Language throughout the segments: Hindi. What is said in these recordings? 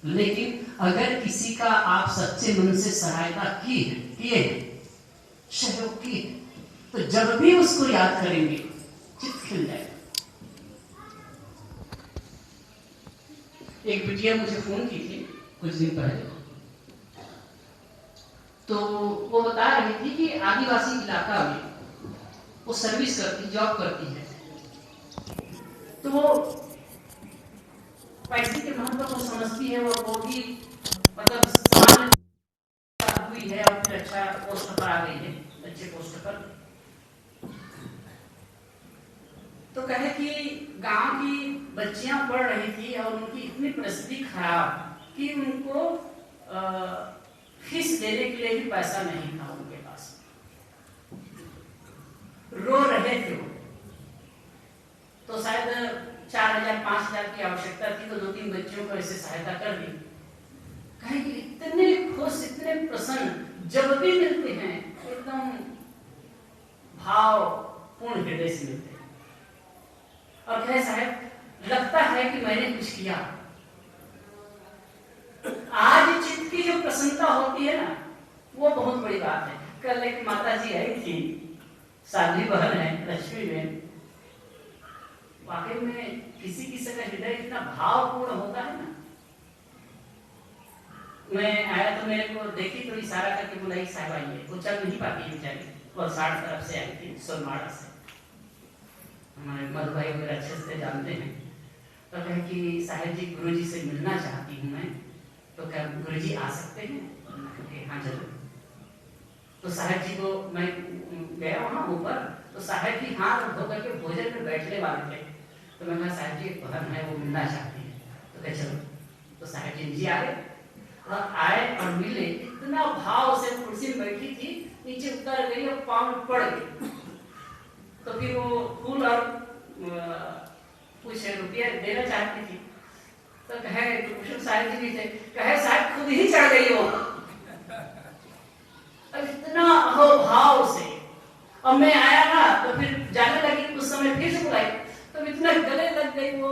लेकिन अगर किसी का आप सच्चे मन से सहायता किए सहयोग किए, तो जब भी उसको याद करेंगे चित्त खिल जाएगा। एक बिटिया मुझे फोन की थी कुछ दिन पहले, तो वो बता रही थी कि आदिवासी इलाका में वो सर्विस करती, जॉब करती है, तो वो पैसे के महत्व को समझती है और वो भी मतलब समाज हुई है और फिर अच्छा पोस्ट पर आ गई है, अच्छे पोस्ट पर। तो कहे कि गांव की बच्चियां पढ़ रही थी और उनकी इतनी परिस्थिति खराब कि उनको फीस देने के लिए भी पैसा नहीं था उनके पास, रो रहे थे वो। तो शायद 4,000-5,000 की आवश्यकता थी, तो 2-3 बच्चियों को ऐसे सहायता कर दी। कहे कि इतने खुश, इतने प्रसन्न जब भी मिलते हैं, एकदम भावपूर्ण हृदय से मिलते हैं और कहे साहब लगता है कि मैंने कुछ किया। आज चित्त की जो प्रसन्नता होती है ना, वो बहुत बड़ी बात है। कल एक माता जी आई थी, साध्वी बहन है लक्ष्मी में, वाकई में किसी किसी का हृदय इतना भावपूर्ण होता है ना। मैं आया तो मेरे को देखी तो इशारा करके बुलाई, साहब आइए। वो चल नहीं पाती बेचारी, वलसाड़ तरफ से आई थी, सोनमाड़ा से। हमारे मधु भाई वगैरह अच्छे से जानते हैं। तो कहे कि साहब जी गुरुजी से मिलना चाहती हूँ मैं, तो क्या गुरुजी आ सकते हैं? हाँ जरूर। तो साहब जी को मैं गया वहाँ ऊपर, तो साहब जी हाथ धो करके भोजन में बैठने वाले थे। तो मैं कहा साहब जी एक बहन है वो मिलना चाहती है, तो कहे चलो। तो साहब जी आ गए और आए और मिले, इतना भाव से कुर्सी में बैठी थी, नीचे उतर गई और पाँव में पड़ गई। तो फिर वो फूल और कुछ रुपया देना चाहती थी, तो कहे कुशल साहब जी भी थे, कहे साहब खुद ही चढ़ गई वो इतना अहोभाव से। और मैं आया ना तो फिर जाने लगी, उस समय फिर से बुलाई तो इतना गले लग गई वो,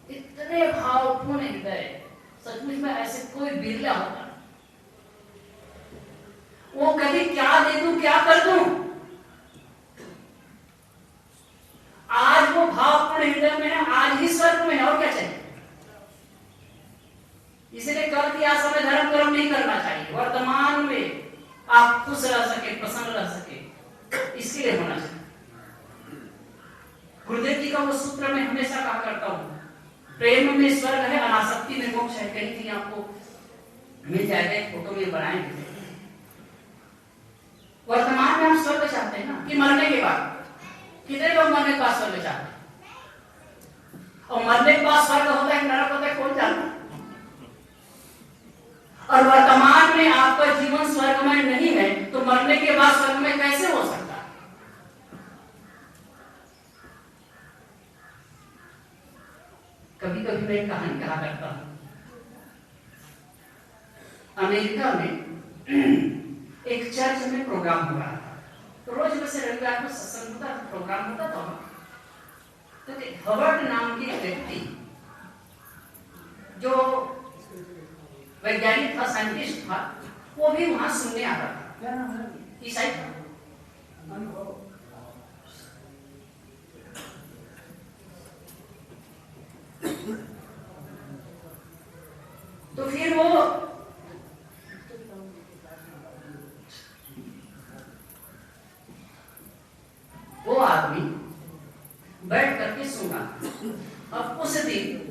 इतने भावपूर्ण हृदय। सचमुच में ऐसे कोई बिरला होता। वो कभी क्या दे दूं, क्या कर दूं, आज वो भावपूर्ण हृदय में है, आज ही स्वर्ग में है, और क्या चाहिए। इसलिए कल की आशा में धर्म कर्म नहीं करना चाहिए। वर्तमान में आप खुश रह सके, प्रसन्न रह सके, इसके लिए होना चाहिए। गुरुदेव जी का वो सूत्र मैं हमेशा कहा करता हूँ, प्रेम में स्वर्ग है, अनासक्ति में मोक्ष है। कहीं कहीं आपको मिल जाएगा, एक फोटो में बनाएंगे। वर्तमान में हम स्वर्ग चाहते हैं ना, कि मरने के बाद कितने लोग मरने के बाद स्वर्ग चाहते हैं? और मरने के बाद स्वर्ग होता है नरक होता है, कौन जानता है? और वर्तमान में आपका जीवन स्वर्गमय नहीं है, तो मरने के बाद स्वर्गमय कैसे हो सकता है? कभी कभी मैं एक कहानी कहा करता हूं। अमेरिका में एक चर्च में प्रोग्राम हो रहा था, तो रोज वैसे रविवार को सत्संग होता, प्रोग्राम होता था। तो एक हवर्ड नाम के व्यक्ति, जो वैज्ञानिक था, साइंटिस्ट था, वो भी वहां सुनने आता था। ईसाई था। तो फिर वो आदमी बैठ करके सुना। अब उस दिन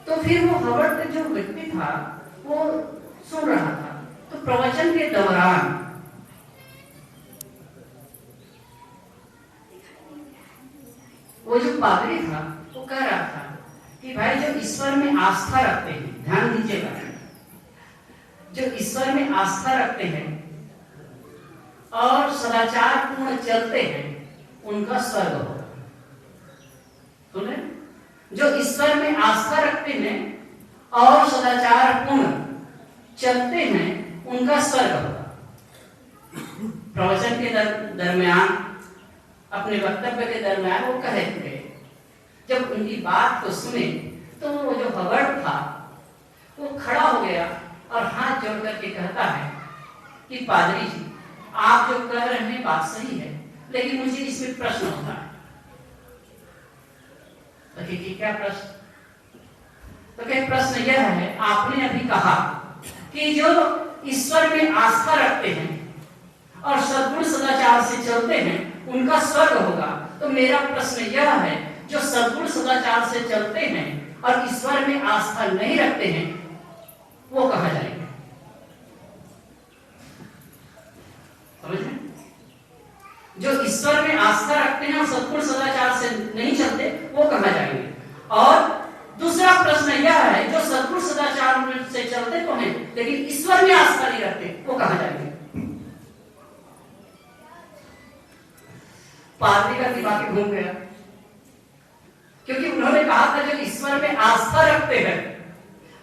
तो फिर वो हवर्ड जो व्यक्ति था वो सुन रहा था। तो प्रवचन के दौरान वो जो पादरी था वो कह रहा था कि भाई जो ईश्वर में आस्था रखते हैं, ध्यान दीजिएगा, जो ईश्वर में आस्था रखते हैं और सदाचार पूर्ण चलते हैं, उनका स्वर्ग होगा। सुने, जो ईश्वर में आस्था रखते रखते हैं और सदाचार पूर्ण चलते हैं उनका स्वर्ग होगा। प्रवचन के दरमियान, अपने वक्तव्य के दरमियान वो कह रहे, जब उनकी बात को सुने तो वो जो हवर्ड था वो खड़ा हो गया और हाथ जोड़ करके कहता है कि पादरी जी, आप जो कह रहे हैं बात सही है, लेकिन मुझे इसमें प्रश्न होता है। तो कि क्या प्रश्न? तो क्या प्रश्न यह है, आपने अभी कहा कि जो ईश्वर में आस्था रखते हैं और सद्गुण सदाचार से चलते हैं उनका स्वर्ग होगा। तो मेरा प्रश्न यह है, जो सद्गुण सदाचार से चलते हैं और ईश्वर में आस्था नहीं रखते हैं वो कहां जाएंगे? समझ रहे? जो ईश्वर में आस्था रखते हैं और सद्गुण सदाचार से नहीं चलते वो कहां जाएंगे? और दूसरा प्रश्न यह है, जो सद्गुण सदाचार से चलते तो हैं लेकिन ईश्वर में आस्था नहीं रखते वो कहां जाएंगे? पादरी का दिमाग घूम गया, क्योंकि उन्होंने कहा था जो ईश्वर में आस्था रखते हैं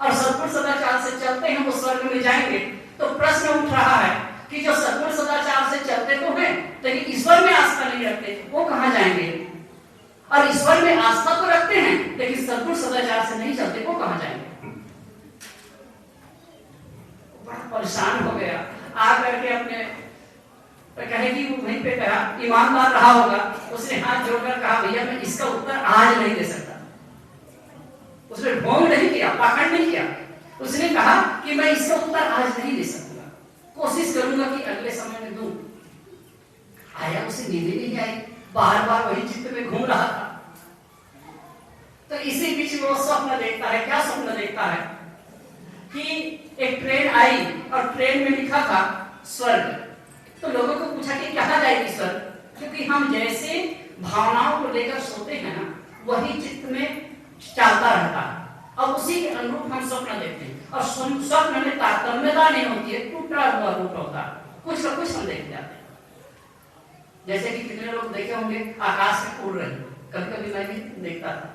और सद्गुण सदाचार से चलते हैं वो स्वर्ग में जाएंगे। तो प्रश्न उठ रहा है कि जो सद्गुण सदाचार से चलते तो हैं लेकिन ईश्वर में आस्था नहीं रखते वो कहां जाएंगे? और ईश्वर में आस्था तो रखते हैं लेकिन सद्गुण सदाचार से नहीं चलते वो कहां जाएंगे? बड़ा परेशान हो गया। आ करके अपने कहे कि वो वहीं पे कहा, ईमानदार रहा होगा, उसने हाथ जोड़कर कहा, भैया मैं इसका उत्तर आज नहीं दे सकता। उसने ढोंग नहीं किया, पाखंड नहीं किया। उसने कहा कि मैं इसका उत्तर आज नहीं दे सकूंगा, कोशिश करूंगा कि अगले समय में दूं। आया, उसे नींद ही नहीं आई, बार बार वही चित्त में घूम रहा था। तो इसी बीच में वो स्वप्न देखता है। क्या स्वप्न देखता है? कि एक ट्रेन आई और ट्रेन में लिखा था स्वर्ग। तो लोगों को पूछा कि कहां जाएगी स्वर्ग? क्योंकि हम जैसे भावनाओं को लेकर सोते हैं ना, वही चित्त में चलता रहता है और उसी के अनुरूप हम स्वप्न देखते हैं। और स्वप्न में तारतम्यता नहीं होती है, टूटा हुआ रूप होता है, कुछ ना कुछ हम देख जाते हैं। जैसे कि कितने लोग देखे होंगे आकाश में उड़ रहे, कभी कभी मैं भी देखता था।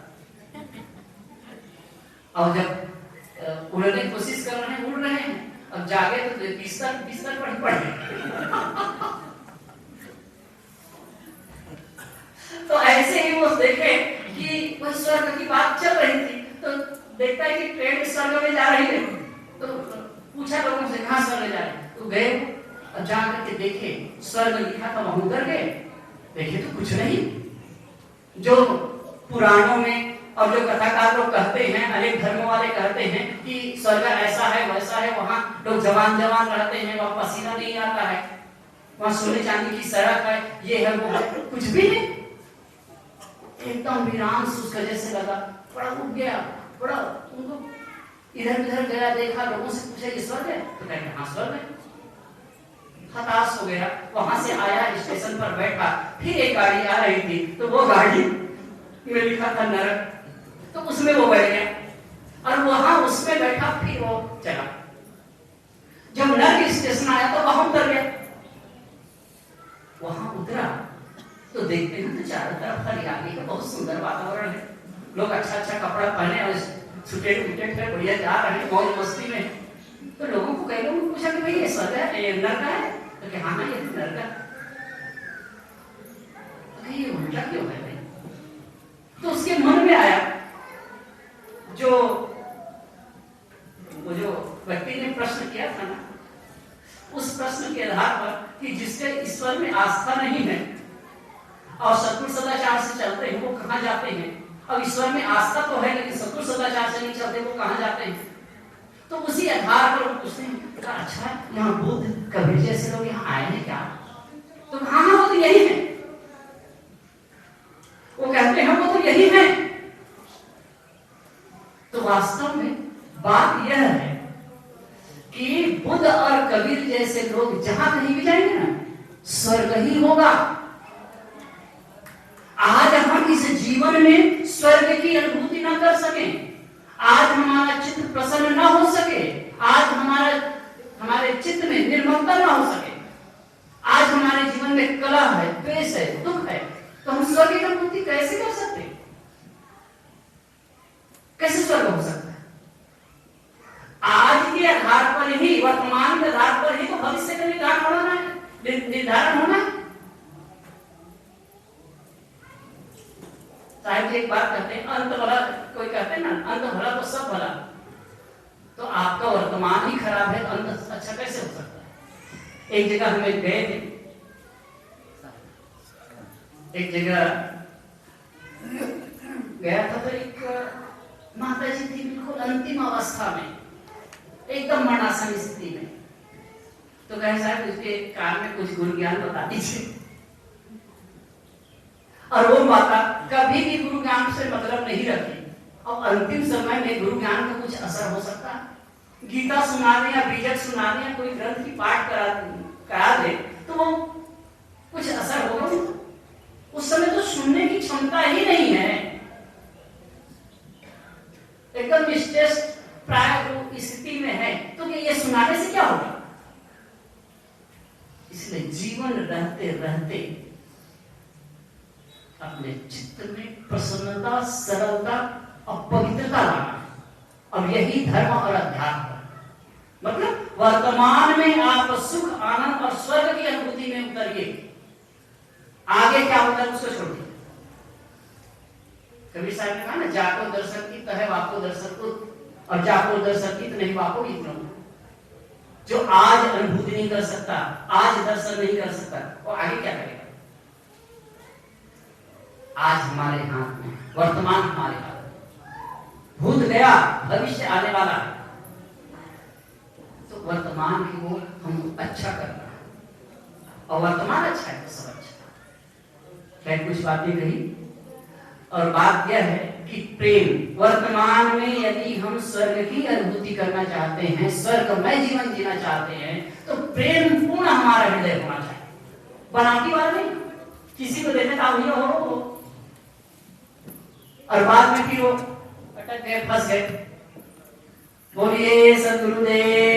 और जब उड़ने की कोशिश कर रहे हैं, उड़ रहे हैं, अब जागे तो बिस्तर पर ही पड़े। तो ऐसे ही वो देखे कि वह स्वर्ग की बात चल रही थी, तो देखता है कि ट्रेन स्वर्ग में जा रही है। तो पूछा लोगों से, कहां स्वर्ग जा रहे? तो गए और जाकर के देखे स्वर्ग लिखा था, वहां उतर गए, देखे तो कुछ नहीं। जो पुराणों में और जो कथाकार लोग कहते हैं, अनेक धर्मों वाले कहते हैं कि स्वर्ग ऐसा है वैसा है, वहां लोग जवान रहते हैं, वहां पसीना नहीं आता है, वहां सोने चांदी की सड़क है, ये है वो है, कुछ भी नहीं। एकदम वीरान उसका जैसे लगा, बड़ा उठ गया, बड़ा उनको इधर उधर गया, देखा, लोगों से पूछा ये स्वर्ग है? तो कहते हाँ स्वर्ग है। हताश हो गया, वहां से आया, स्टेशन पर बैठा, फिर एक गाड़ी आ रही थी, तो वो गाड़ी में लिखा था नरक, तो उसमें वो बैठ गया और वहां उसमें बैठा, फिर वो चला। जब नरक स्टेशन आया तो वहां उतर गया। वहां उतरा तो देखते हैं तो चारों तरफ हरियाली का बहुत सुंदर वातावरण है, लोग अच्छा कपड़ा पहने और छुटे पे बढ़िया जा रहे हैं मौज मस्ती में। तो लोगों को कई लोगों को पूछा कि भाई ये स्वर्ग है, ये नरक है? तो हाँ ये नरक है। तो ये उल्टा क्यों है भाई? तो उसके मन में आया, वो जो व्यक्ति ने प्रश्न किया था ना, उस प्रश्न के आधार पर कि जिसके ईश्वर में आस्था नहीं है और सद्गुण सदाचार से चलते हैं वो कहां जाते हैं? अब ईश्वर में आस्था तो है लेकिन सद्गुण सदाचार से नहीं चलते, वो कहां जाते हैं? तो उसी आधार पर वो पूछते हैं, अच्छा यहाँ बुद्ध कबीर जैसे लोग यहाँ आए हैं क्या? तो हाँ वो तो यही है। वो कहते हैं वो तो यही है। तो वास्तव में बात यह है कि बुद्ध और कबीर जैसे लोग जहां कहीं भी जाएंगे ना, स्वर्ग ही होगा। आज हम इस जीवन में स्वर्ग की अनुभूति न कर सके, आज हमारा चित्त प्रसन्न न हो सके, आज हमारे चित्त में निर्मलता न हो सके, आज हमारे जीवन में कलह है, द्वेष है, दुख है, तो हम स्वर्ग की अनुभूति कैसे कर सकते? कैसे स्वर्ग हो सकता? एक बात कहते हैं, अंत भला, कोई कहते हैं ना अंत भला तो सब भला। तो आपका वर्तमान ही खराब है तो अंत अच्छा कैसे हो सकता है? एक जगह हम गए थे, एक जगह गया था तो एक माता जी थी बिल्कुल अंतिम अवस्था में, एकदम मरणासन स्थिति में। तो कहे साहब उसके कान में कुछ गुरु ज्ञान बता दीजिए। और वो माता कभी भी गुरु ज्ञान से मतलब नहीं रखी। अब अंतिम समय में गुरु ज्ञान का कुछ असर हो सकता है? गीता सुना दे या बीजक सुना दे या कोई ग्रंथ की पाठ करा दे तो वो कुछ असर होगा? उस समय तो सुनने की क्षमता ही नहीं है, एकदम निश्चेष प्राय स्थिति में है, तो ये सुनाने से क्या होगा? इसलिए जीवन रहते रहते अपने चित्त में प्रसन्नता, सरलता और पवित्रता लाना। अब यही धर्म और अध्यात्म, मतलब वर्तमान में आप सुख, आनंद और स्वर्ग की अनुभूति में उतरिए। आगे क्या होता है उसको छोड़िए। कबीर साहब ने कहा ना, जाको दर्शन की तह वाको दर्शन को, और जाको दर्शन की नहीं वाको इतना। जो आज अनुभूति नहीं कर सकता, आज दर्शन नहीं कर सकता, वो आगे क्या करेगा? आज हमारे हाथ में, वर्तमान हमारे हाथ में, भूत गया, भविष्य आने वाला है। तो वर्तमान की ओर हम अच्छा करना है, और वर्तमान अच्छा है तो सब अच्छा। खैर कुछ बातें कही, और बात यह है कि प्रेम, वर्तमान में यदि हम स्वर्ग की अनुभूति करना चाहते हैं, स्वर्गमय जीवन जीना चाहते हैं, तो प्रेम पूर्ण हमारा हृदय होना चाहिए, बनावटी वाला नहीं। किसी को देने का हो और बाद में फिर वो अटक गए, फंस गए। बोलिए सद्गुरुदेव